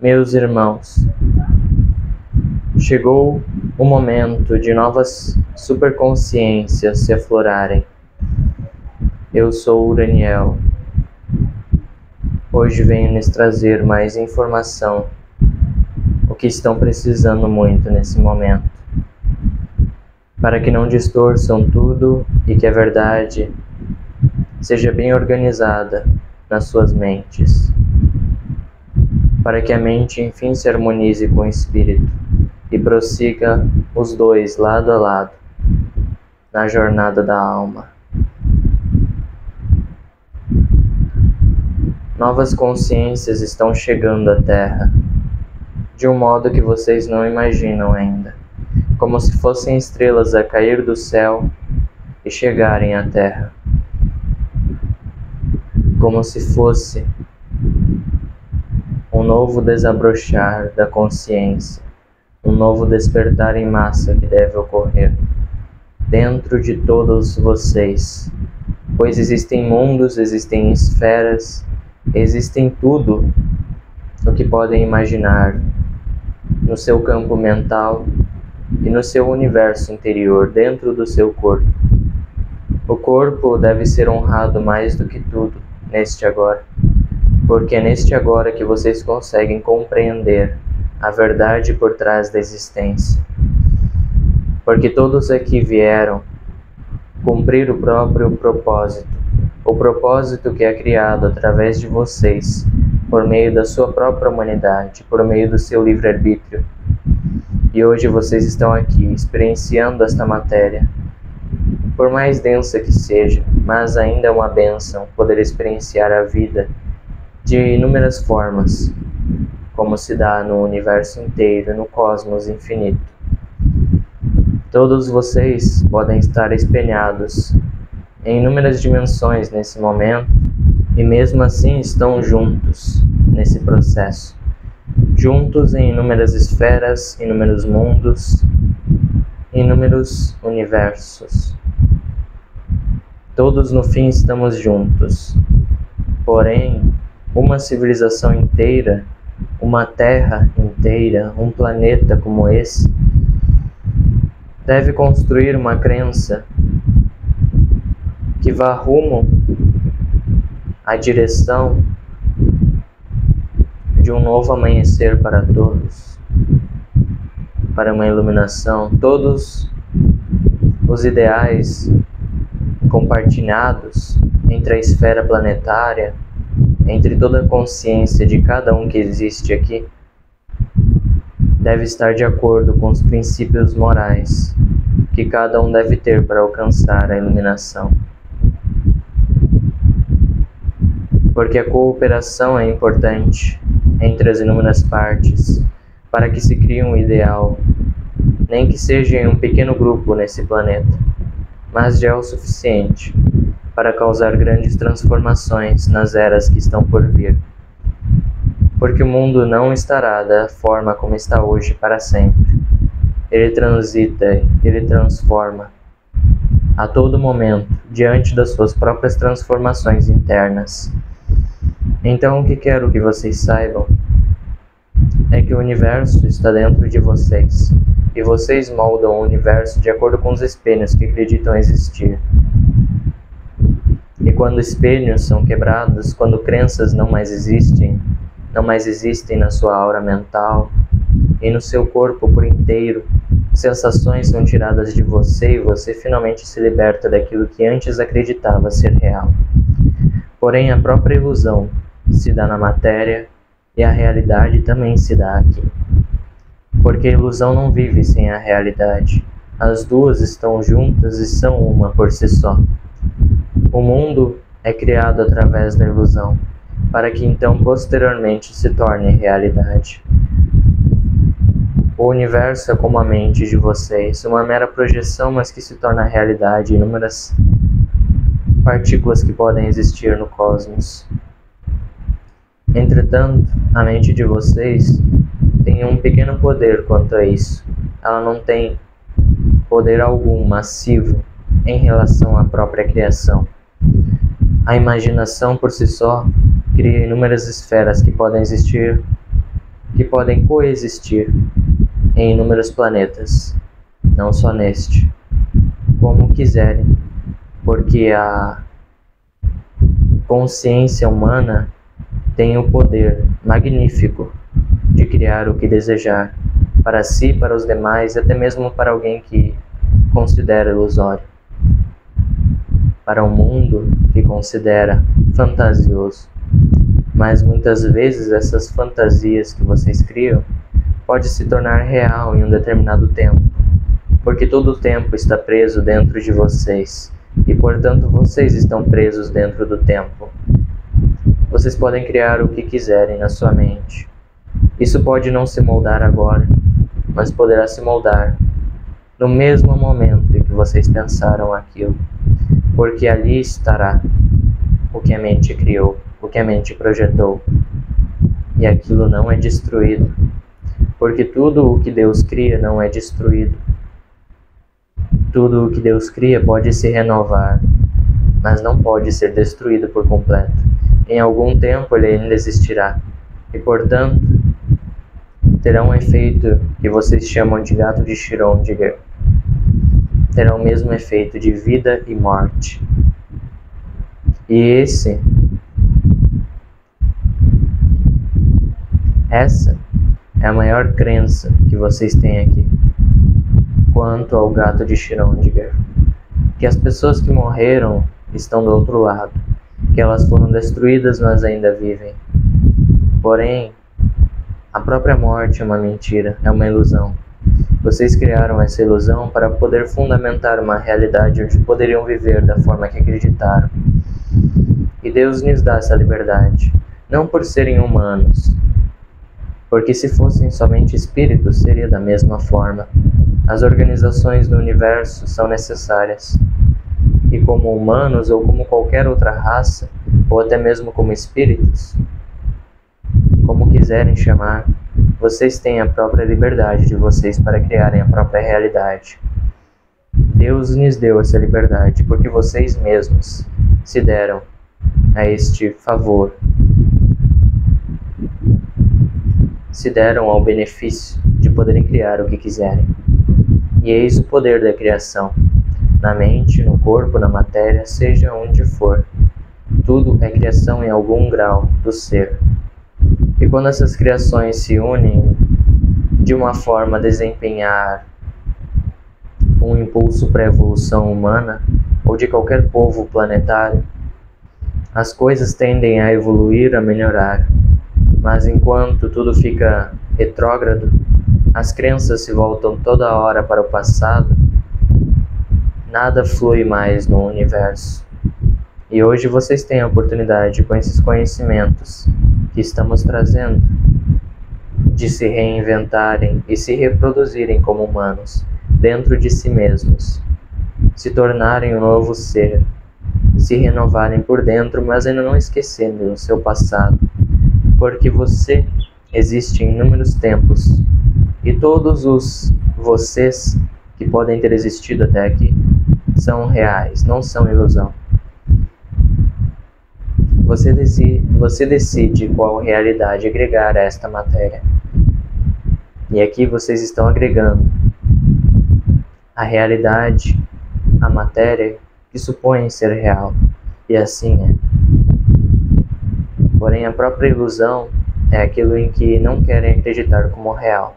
Meus irmãos, chegou o momento de novas superconsciências se aflorarem. Eu sou Uraniel. Hoje venho lhes trazer mais informação, o que estão precisando muito nesse momento, para que não distorçam tudo e que a verdade seja bem organizada nas suas mentes, para que a mente enfim se harmonize com o espírito e prossiga os dois lado a lado na jornada da alma. Novas consciências estão chegando à Terra, de um modo que vocês não imaginam ainda, como se fossem estrelas a cair do céu e chegarem à Terra, como se fosse um novo desabrochar da consciência, um novo despertar em massa que deve ocorrer dentro de todos vocês, pois existem mundos, existem esferas, existem tudo o que podem imaginar no seu campo mental e no seu universo interior, dentro do seu corpo. O corpo deve ser honrado mais do que tudo neste agora, porque é neste agora que vocês conseguem compreender a verdade por trás da existência. Porque todos aqui vieram cumprir o próprio propósito, o propósito que é criado através de vocês, por meio da sua própria humanidade, por meio do seu livre-arbítrio. E hoje vocês estão aqui experienciando esta matéria, por mais densa que seja, mas ainda é uma bênção poder experienciar a vida de inúmeras formas, como se dá no universo inteiro, no cosmos infinito. Todos vocês podem estar espelhados em inúmeras dimensões nesse momento e mesmo assim estão juntos nesse processo, juntos em inúmeras esferas, inúmeros mundos, inúmeros universos. Todos no fim estamos juntos, porém uma civilização inteira, uma terra inteira, um planeta como esse, deve construir uma crença que vá rumo à direção de um novo amanhecer para todos, para uma iluminação. Todos os ideais compartilhados entre a esfera planetária, entre toda a consciência de cada um que existe aqui, deve estar de acordo com os princípios morais que cada um deve ter para alcançar a iluminação. Porque a cooperação é importante entre as inúmeras partes para que se crie um ideal, nem que seja em um pequeno grupo nesse planeta, mas já é o suficiente para causar grandes transformações nas eras que estão por vir. Porque o mundo não estará da forma como está hoje para sempre. Ele transita, ele transforma a todo momento, diante das suas próprias transformações internas. Então, o que quero que vocês saibam é que o universo está dentro de vocês, e vocês moldam o universo de acordo com os espelhos que acreditam existir. E quando espelhos são quebrados, quando crenças não mais existem na sua aura mental e no seu corpo por inteiro, sensações são tiradas de você e você finalmente se liberta daquilo que antes acreditava ser real. Porém, a própria ilusão se dá na matéria e a realidade também se dá aqui. Porque a ilusão não vive sem a realidade. As duas estão juntas e são uma por si só. O mundo é criado através da ilusão, para que então posteriormente se torne realidade. O universo é como a mente de vocês, uma mera projeção, mas que se torna realidade, inúmeras partículas que podem existir no cosmos. Entretanto, a mente de vocês tem um pequeno poder quanto a isso. Ela não tem poder algum massivo em relação à própria criação. A imaginação por si só cria inúmeras esferas que podem existir, que podem coexistir em inúmeros planetas, não só neste, como quiserem, porque a consciência humana tem o poder magnífico de criar o que desejar, para si, para os demais, até mesmo para alguém que considera ilusório, para um mundo que considera fantasioso. Mas muitas vezes essas fantasias que vocês criam pode se tornar real em um determinado tempo, porque todo o tempo está preso dentro de vocês e, portanto, vocês estão presos dentro do tempo. Vocês podem criar o que quiserem na sua mente. Isso pode não se moldar agora, mas poderá se moldar no mesmo momento em que vocês pensaram aquilo, porque ali estará o que a mente criou, o que a mente projetou, e aquilo não é destruído, porque tudo o que Deus cria não é destruído. Tudo o que Deus cria pode se renovar, mas não pode ser destruído por completo. Em algum tempo ele ainda existirá, e portanto terá um efeito que vocês chamam de gato de Schrödinger. Terá o mesmo efeito de vida e morte. E essa é a maior crença que vocês têm aqui quanto ao gato de Schrödinger, que as pessoas que morreram estão do outro lado, que elas foram destruídas, mas ainda vivem. Porém, a própria morte é uma mentira, é uma ilusão. Vocês criaram essa ilusão para poder fundamentar uma realidade onde poderiam viver da forma que acreditaram. E Deus lhes dá essa liberdade, não por serem humanos, porque se fossem somente espíritos seria da mesma forma. As organizações do universo são necessárias, e como humanos ou como qualquer outra raça, ou até mesmo como espíritos, como quiserem chamar, vocês têm a própria liberdade de vocês para criarem a própria realidade. Deus lhes deu essa liberdade porque vocês mesmos se deram a este favor, se deram ao benefício de poderem criar o que quiserem. E eis o poder da criação, na mente, no corpo, na matéria, seja onde for. Tudo é criação em algum grau do ser. E quando essas criações se unem de uma forma a desempenhar um impulso para a evolução humana, ou de qualquer povo planetário, as coisas tendem a evoluir, a melhorar. Mas enquanto tudo fica retrógrado, as crenças se voltam toda hora para o passado, nada flui mais no universo. E hoje vocês têm a oportunidade, com esses conhecimentos que estamos trazendo, de se reinventarem e se reproduzirem como humanos, dentro de si mesmos, se tornarem um novo ser, se renovarem por dentro, mas ainda não esquecendo o seu passado, porque você existe em inúmeros tempos, e todos os vocês que podem ter existido até aqui são reais, não são ilusão. Você decide qual realidade agregar a esta matéria. E aqui vocês estão agregando a realidade, a matéria que supõe ser real. E assim é. Porém, a própria ilusão é aquilo em que não querem acreditar como real.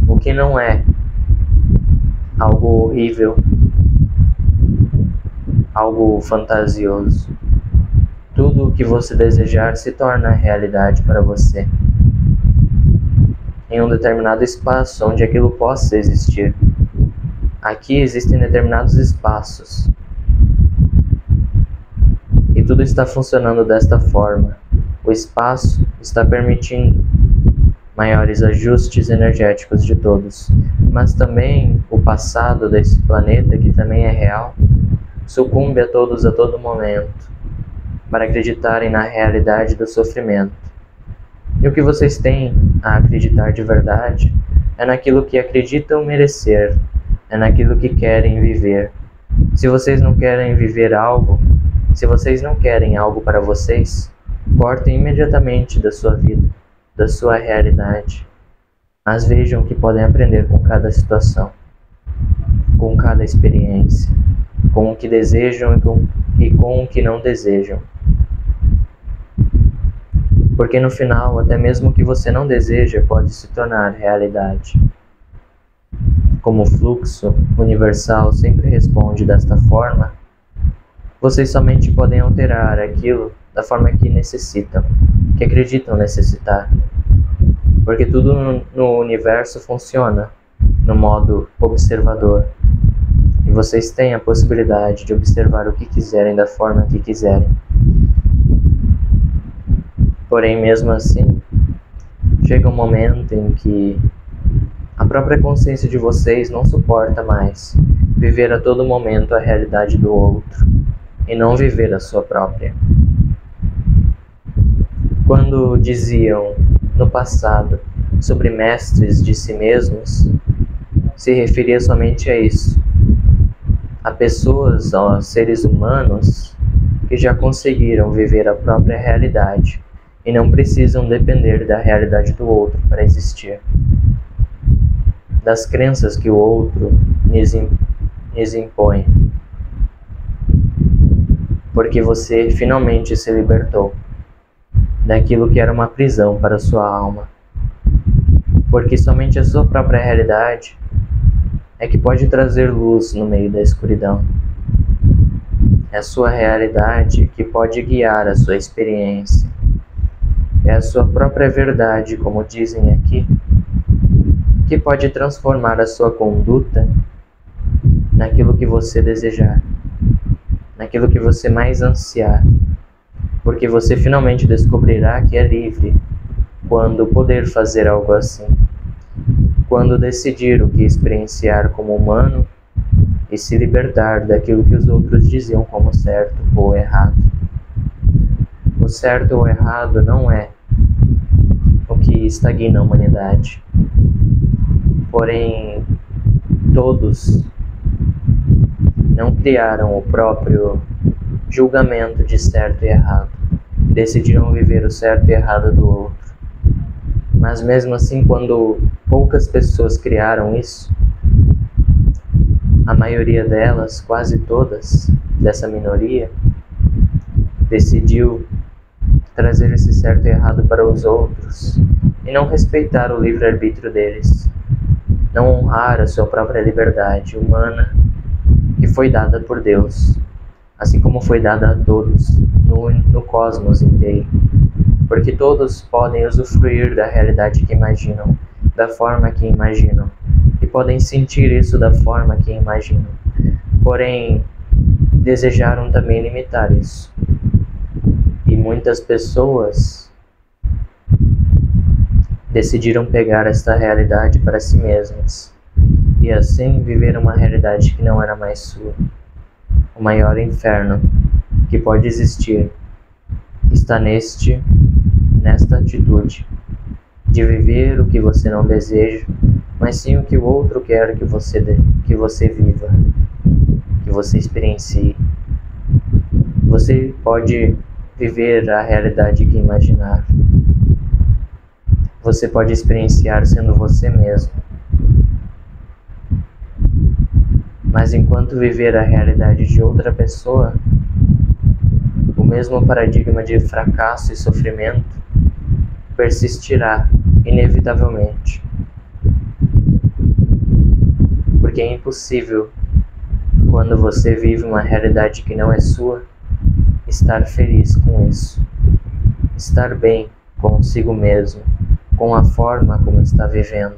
O que não é algo horrível, algo fantasioso. Tudo o que você desejar se torna realidade para você, em um determinado espaço onde aquilo possa existir. Aqui existem determinados espaços, e tudo está funcionando desta forma. O espaço está permitindo maiores ajustes energéticos de todos, mas também o passado desse planeta, que também é real, sucumbe a todos a todo momento, para acreditarem na realidade do sofrimento. E o que vocês têm a acreditar de verdade é naquilo que acreditam merecer, é naquilo que querem viver. Se vocês não querem viver algo, se vocês não querem algo para vocês, cortem imediatamente da sua vida. da sua realidade, mas vejam que podem aprender com cada situação, com cada experiência, com o que desejam e com o que não desejam. Porque no final, até mesmo o que você não deseja pode se tornar realidade. Como o fluxo universal sempre responde desta forma, vocês somente podem alterar aquilo da forma que necessitam, que acreditam necessitar. Porque tudo no universo funciona no modo observador. E vocês têm a possibilidade de observar o que quiserem da forma que quiserem. Porém, mesmo assim, chega um momento em que a própria consciência de vocês não suporta mais viver a todo momento a realidade do outro e não viver a sua própria. Quando diziam no passado sobre mestres de si mesmos, se referia somente a isso, a pessoas, a seres humanos que já conseguiram viver a própria realidade e não precisam depender da realidade do outro para existir, das crenças que o outro lhes impõe, porque você finalmente se libertou daquilo que era uma prisão para a sua alma, porque somente a sua própria realidade é que pode trazer luz no meio da escuridão. É a sua realidade que pode guiar a sua experiência. É a sua própria verdade, como dizem aqui, que pode transformar a sua conduta naquilo que você desejar, naquilo que você mais ansiar, porque você finalmente descobrirá que é livre quando poder fazer algo assim, quando decidir o que experienciar como humano e se libertar daquilo que os outros diziam como certo ou errado. O certo ou errado não é o que estagna a humanidade. Porém, todos não criaram o próprio julgamento de certo e errado. Decidiram viver o certo e errado do outro. Mas mesmo assim, quando poucas pessoas criaram isso, a maioria delas, quase todas, dessa minoria, decidiu trazer esse certo e errado para os outros e não respeitar o livre-arbítrio deles, não honrar a sua própria liberdade humana que foi dada por Deus, assim como foi dada a todos no cosmos inteiro, porque todos podem usufruir da realidade que imaginam, da forma que imaginam, e podem sentir isso da forma que imaginam, porém desejaram também limitar isso. E muitas pessoas decidiram pegar esta realidade para si mesmas e assim viver uma realidade que não era mais sua. O maior inferno que pode existir está nesta atitude de viver o que você não deseja, mas sim o que o outro quer que você viva, que você experiencie. Você pode viver a realidade que imaginar. Você pode experienciar sendo você mesmo. Mas enquanto viver a realidade de outra pessoa, o mesmo paradigma de fracasso e sofrimento persistirá inevitavelmente. Porque é impossível, quando você vive uma realidade que não é sua, estar feliz com isso, estar bem consigo mesmo, com a forma como está vivendo.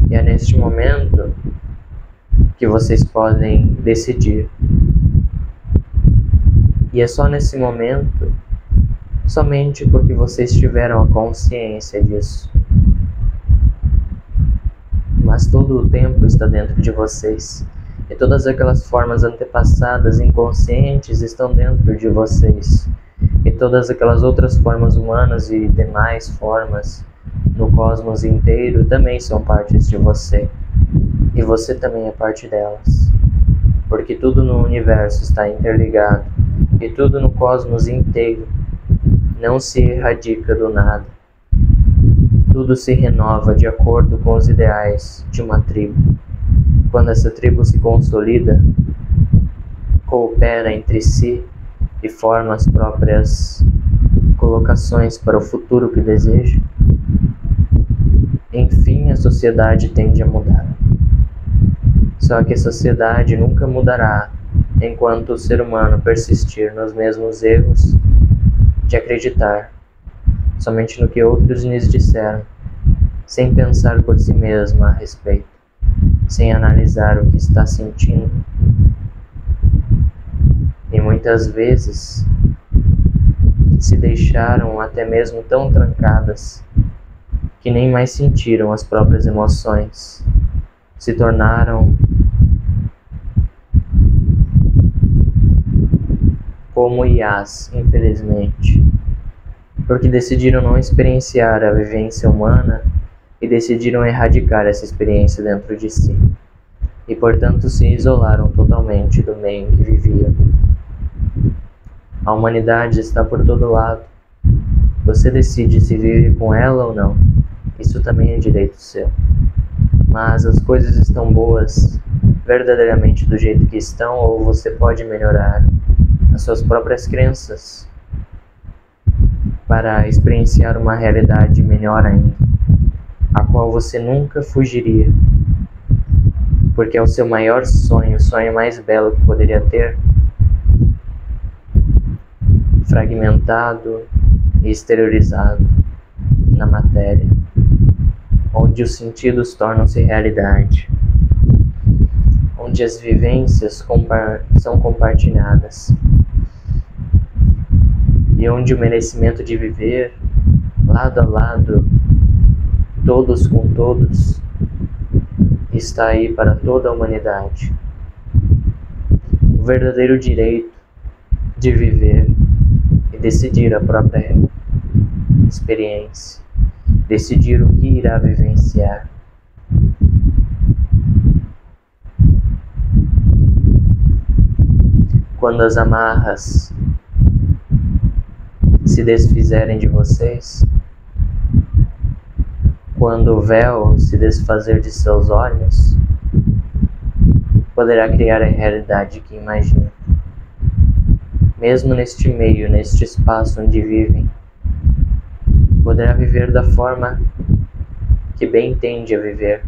E é neste momento que vocês podem decidir. E é só nesse momento, somente porque vocês tiveram a consciência disso. Mas todo o tempo está dentro de vocês. E todas aquelas formas antepassadas inconscientes estão dentro de vocês. E todas aquelas outras formas humanas e demais formas no cosmos inteiro também são partes de você. E você também é parte delas. Porque tudo no universo está interligado. E tudo no cosmos inteiro não se erradica do nada. Tudo se renova de acordo com os ideais de uma tribo. Quando essa tribo se consolida, coopera entre si e forma as próprias colocações para o futuro que deseja, enfim a sociedade tende a mudar. Só que a sociedade nunca mudará enquanto o ser humano persistir nos mesmos erros de acreditar somente no que outros lhes disseram, sem pensar por si mesmo a respeito, sem analisar o que está sentindo. E muitas vezes se deixaram até mesmo tão trancadas que nem mais sentiram as próprias emoções, se tornaram como IAs, infelizmente, porque decidiram não experienciar a vivência humana e decidiram erradicar essa experiência dentro de si, e portanto se isolaram totalmente do meio em que viviam. A humanidade está por todo lado. Você decide se vive com ela ou não. Isso também é direito seu. Mas as coisas estão boas verdadeiramente do jeito que estão, ou você pode melhorar as suas próprias crenças para experienciar uma realidade melhor ainda, a qual você nunca fugiria, porque é o seu maior sonho, o sonho mais belo que poderia ter, fragmentado e exteriorizado na matéria, onde os sentidos tornam-se realidade, onde as vivências são compartilhadas e onde o merecimento de viver lado a lado, todos com todos, está aí para toda a humanidade. O verdadeiro direito de viver e decidir a própria experiência, decidir o que irá vivenciar. Quando as amarras se desfizerem de vocês, quando o véu se desfazer de seus olhos, poderá criar a realidade que imagina. Mesmo neste meio, neste espaço onde vivem, poderá viver da forma que bem entende a viver,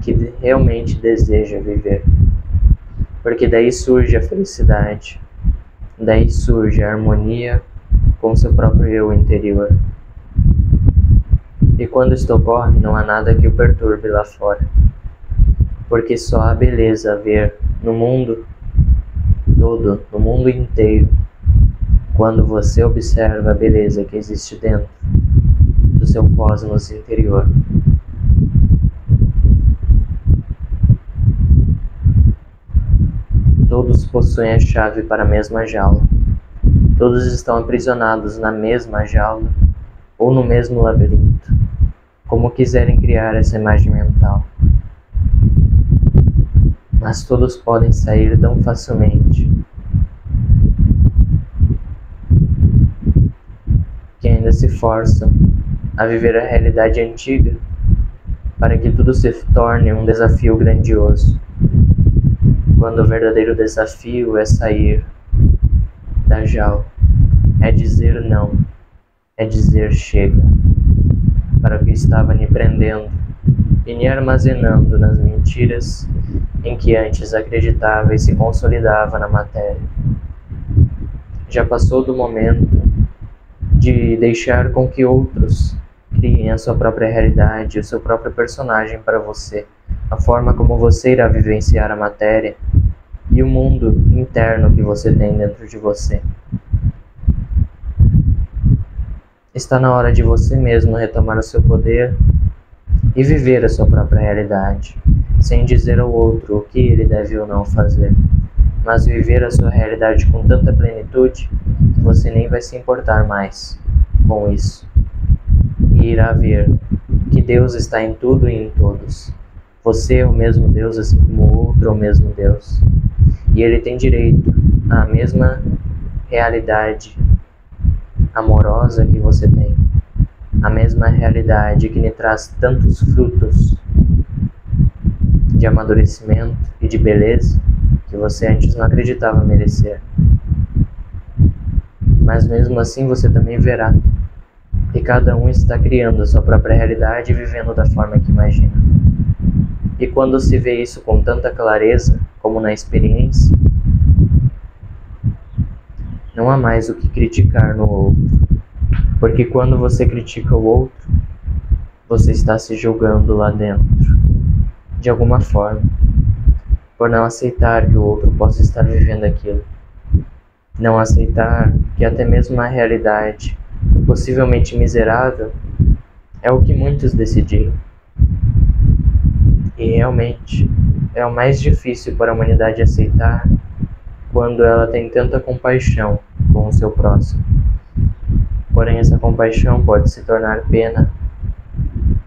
que realmente deseja viver, porque daí surge a felicidade, daí surge a harmonia com seu próprio eu interior. E quando isto ocorre, não há nada que o perturbe lá fora, porque só há beleza a ver no mundo todo, no mundo inteiro, quando você observa a beleza que existe dentro do seu cosmos interior. Todos possuem a chave para a mesma jaula. Todos estão aprisionados na mesma jaula ou no mesmo labirinto, como quiserem criar essa imagem mental. Mas todos podem sair tão facilmente que ainda se forçam a viver a realidade antiga para que tudo se torne um desafio grandioso, quando o verdadeiro desafio é sair da jaula, é dizer não, é dizer chega para o que estava lhe prendendo e lhe armazenando nas mentiras em que antes acreditava e se consolidava na matéria. Já passou do momento de deixar com que outros criem a sua própria realidade, o seu próprio personagem para você, a forma como você irá vivenciar a matéria e o mundo interno que você tem dentro de você. Está na hora de você mesmo retomar o seu poder e viver a sua própria realidade, sem dizer ao outro o que ele deve ou não fazer, mas viver a sua realidade com tanta plenitude que você nem vai se importar mais com isso. E irá ver que Deus está em tudo e em todos. Você é o mesmo Deus, assim como o outro é o mesmo Deus. E ele tem direito à mesma realidade, amorosa que você tem, a mesma realidade que lhe traz tantos frutos de amadurecimento e de beleza que você antes não acreditava merecer. Mas mesmo assim você também verá que cada um está criando a sua própria realidade e vivendo da forma que imagina. E quando se vê isso com tanta clareza, como na experiência, não há mais o que criticar no outro. Porque quando você critica o outro, você está se julgando lá dentro, de alguma forma, por não aceitar que o outro possa estar vivendo aquilo. Não aceitar que até mesmo a realidade, possivelmente miserável, é o que muitos decidiram. E realmente é o mais difícil para a humanidade aceitar quando ela tem tanta compaixão com o seu próximo. Porém, essa compaixão pode se tornar pena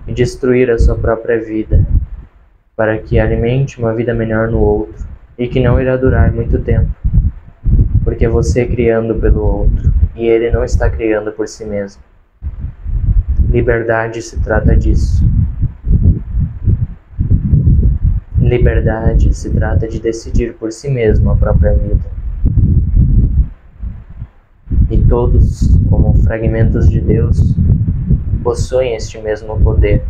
e destruir a sua própria vida, para que alimente uma vida melhor no outro e que não irá durar muito tempo, porque você criando pelo outro e ele não está criando por si mesmo. Liberdade se trata disso. Liberdade se trata de decidir por si mesmo a própria vida. E todos, como fragmentos de Deus, possuem este mesmo poder.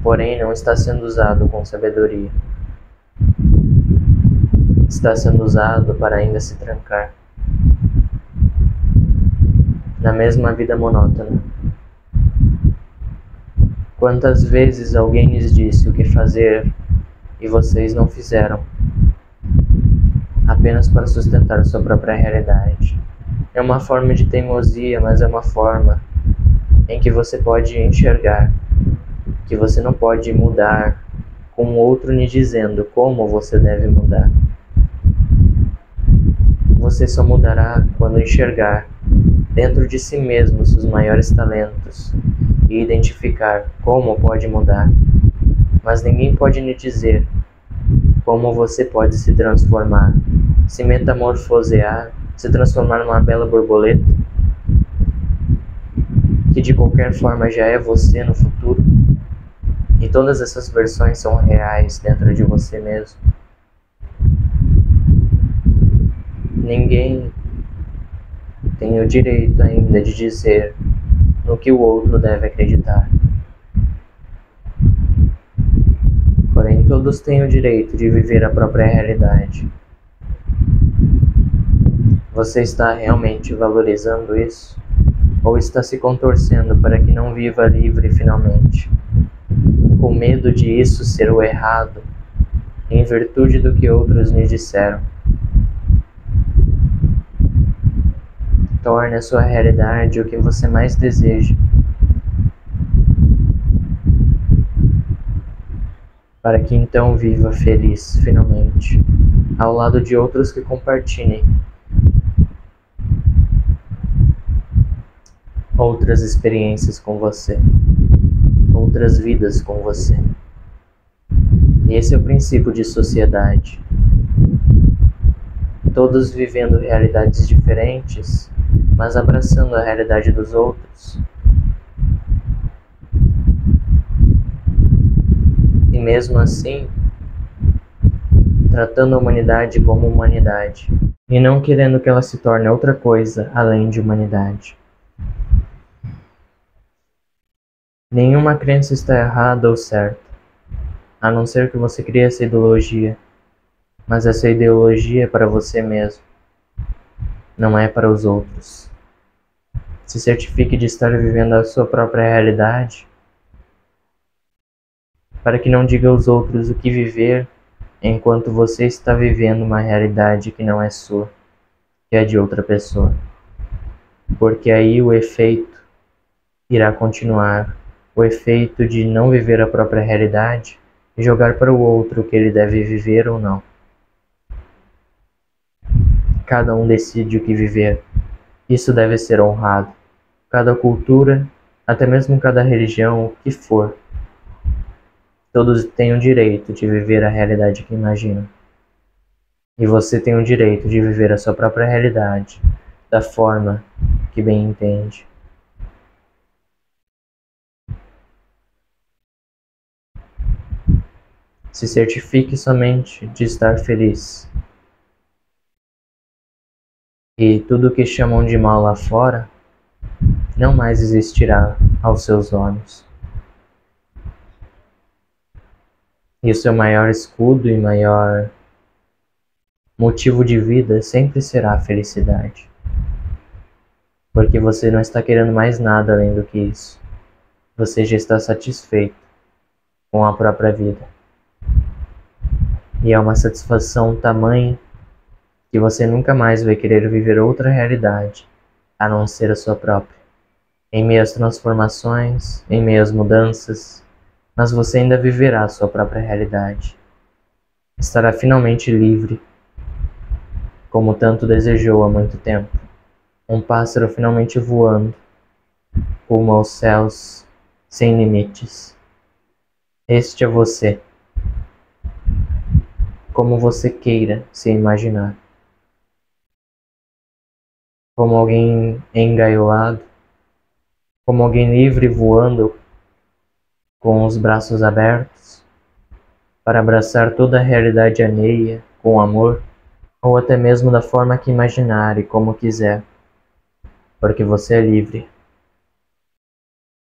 Porém, não está sendo usado com sabedoria. Está sendo usado para ainda se trancar na mesma vida monótona. Quantas vezes alguém lhes disse o que fazer e vocês não fizeram, apenas para sustentar sua própria realidade? É uma forma de teimosia, mas é uma forma em que você pode enxergar que você não pode mudar com o outro lhe dizendo como você deve mudar. Você só mudará quando enxergar dentro de si mesmo seus maiores talentos e identificar como pode mudar. Mas ninguém pode lhe dizer como você pode se transformar, se metamorfosear, se transformar numa bela borboleta, que de qualquer forma já é você no futuro. E todas essas versões são reais dentro de você mesmo. Ninguém tem o direito ainda de dizer no que o outro deve acreditar. Porém, todos têm o direito de viver a própria realidade. Você está realmente valorizando isso? Ou está se contorcendo para que não viva livre finalmente, com medo de isso ser o errado, em virtude do que outros lhe disseram? Torne a sua realidade o que você mais deseja, para que então viva feliz, finalmente, ao lado de outros que compartilhem outras experiências com você, outras vidas com você. E esse é o princípio de sociedade. Todos vivendo realidades diferentes, mas abraçando a realidade dos outros. E mesmo assim, tratando a humanidade como humanidade, e não querendo que ela se torne outra coisa além de humanidade. Nenhuma crença está errada ou certa, a não ser que você crie essa ideologia, mas essa ideologia é para você mesmo, não é para os outros. Se certifique de estar vivendo a sua própria realidade, para que não diga aos outros o que viver, enquanto você está vivendo uma realidade que não é sua, que é de outra pessoa. Porque aí o efeito irá continuar, o efeito de não viver a própria realidade e jogar para o outro o que ele deve viver ou não. Cada um decide o que viver. Isso deve ser honrado. Cada cultura, até mesmo cada religião, o que for, todos têm o direito de viver a realidade que imaginam. E você tem o direito de viver a sua própria realidade, da forma que bem entende. Se certifique somente de estar feliz. E tudo o que chamam de mal lá fora não mais existirá aos seus olhos. E o seu maior escudo e maior motivo de vida sempre será a felicidade. Porque você não está querendo mais nada além do que isso. Você já está satisfeito com a própria vida. E é uma satisfação tamanha que você nunca mais vai querer viver outra realidade, a não ser a sua própria. Em meio às transformações, em meio às mudanças, mas você ainda viverá a sua própria realidade. Estará finalmente livre, como tanto desejou há muito tempo. Um pássaro finalmente voando, rumo aos céus, sem limites. Este é você, como você queira se imaginar. Como alguém engaiolado, como alguém livre voando com os braços abertos para abraçar toda a realidade alheia com amor, ou até mesmo da forma que imaginar e como quiser, porque você é livre.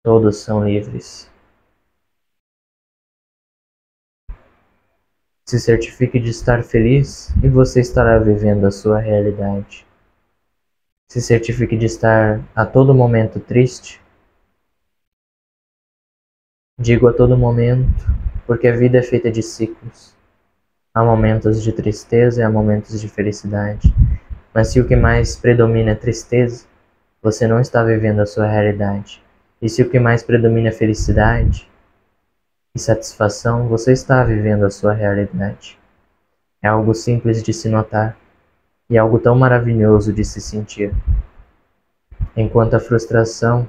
Todos são livres. Se certifique de estar feliz e você estará vivendo a sua realidade. Se certifique de estar a todo momento triste. Digo a todo momento, porque a vida é feita de ciclos. Há momentos de tristeza e há momentos de felicidade. Mas se o que mais predomina é tristeza, você não está vivendo a sua realidade. E se o que mais predomina é felicidade e satisfação, você está vivendo a sua realidade. É algo simples de se notar e algo tão maravilhoso de se sentir. Enquanto a frustração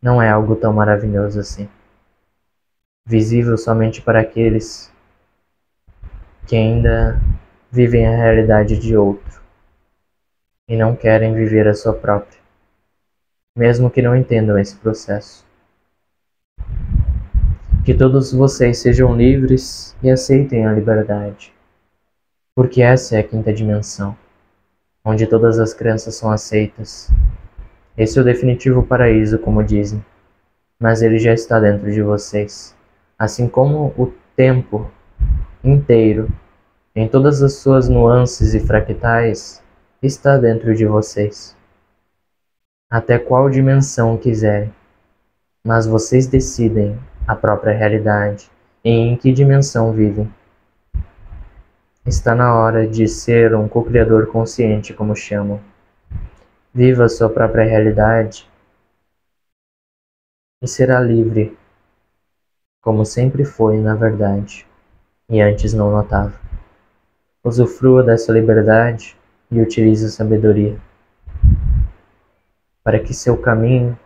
não é algo tão maravilhoso assim. Visível somente para aqueles que ainda vivem a realidade de outro e não querem viver a sua própria, mesmo que não entendam esse processo. Que todos vocês sejam livres e aceitem a liberdade, porque essa é a quinta dimensão, onde todas as crenças são aceitas. Esse é o definitivo paraíso, como dizem, mas ele já está dentro de vocês, assim como o tempo inteiro, em todas as suas nuances e fractais, está dentro de vocês. Até qual dimensão quiserem, mas vocês decidem a própria realidade e em que dimensão vivem. Está na hora de ser um co-criador consciente, como chamam. Viva a sua própria realidade e será livre, como sempre foi na verdade, e antes não notava. Usufrua dessa liberdade e utilize a sabedoria, para que seu caminho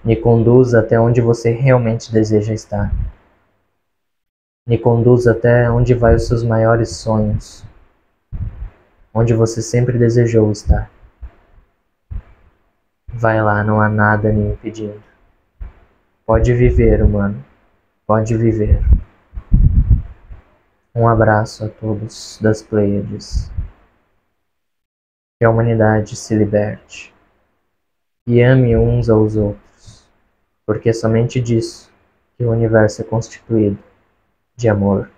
lhe conduza até onde você realmente deseja estar. Lhe conduza até onde vai os seus maiores sonhos, onde você sempre desejou estar. Vai lá, não há nada lhe impedindo. Pode viver, humano. Pode viver. Um abraço a todos das Pleiades. Que a humanidade se liberte. E ame uns aos outros, porque é somente disso que o universo é constituído, de amor.